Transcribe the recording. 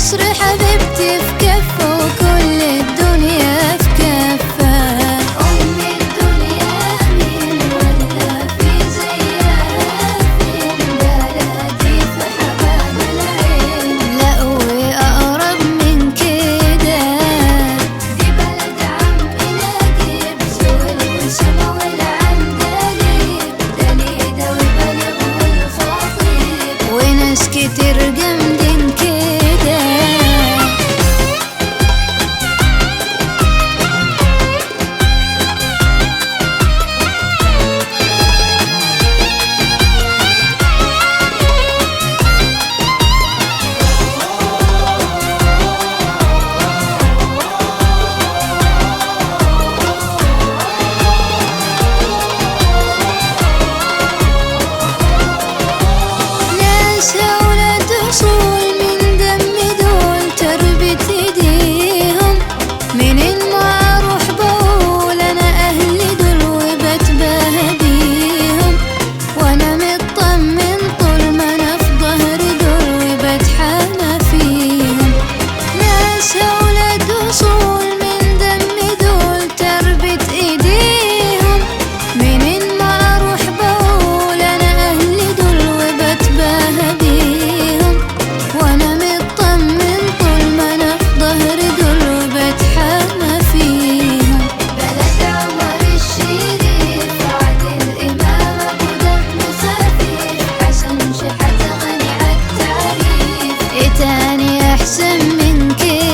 مصر حبيبتي في كفة وكل الدنيا في كفة. أم الدنيا مين ولا في زيها فين؟ بلدي في حباب العين، لا وأقرب من كده. دي بلد عمنا بصوت والشمع والعندليب، دليدة والبلغ والخطيب وناس كتير جامدين كده. ناس أولاد أصول من دم دول تربت إيديهم، منين ما أروح بقول أنا أهلي دول وبتباهى بيهم، وأنا مطمن طول ما أنا في ظهري دول وبتحامى فيهم. ناس أولاد أصول من دم دول تربت إيديهم، منين ما أروح بقول أنا أهلي دول وبتباهى بيهم، وأنا مطمن طول ما أنا في ظهري دول وبتحامى فيهم. بلد عمر الشريف، عادل إمام أبو دم خفيف، حسن شحات غني عالتعريف، إيه تاني أحسن من كده؟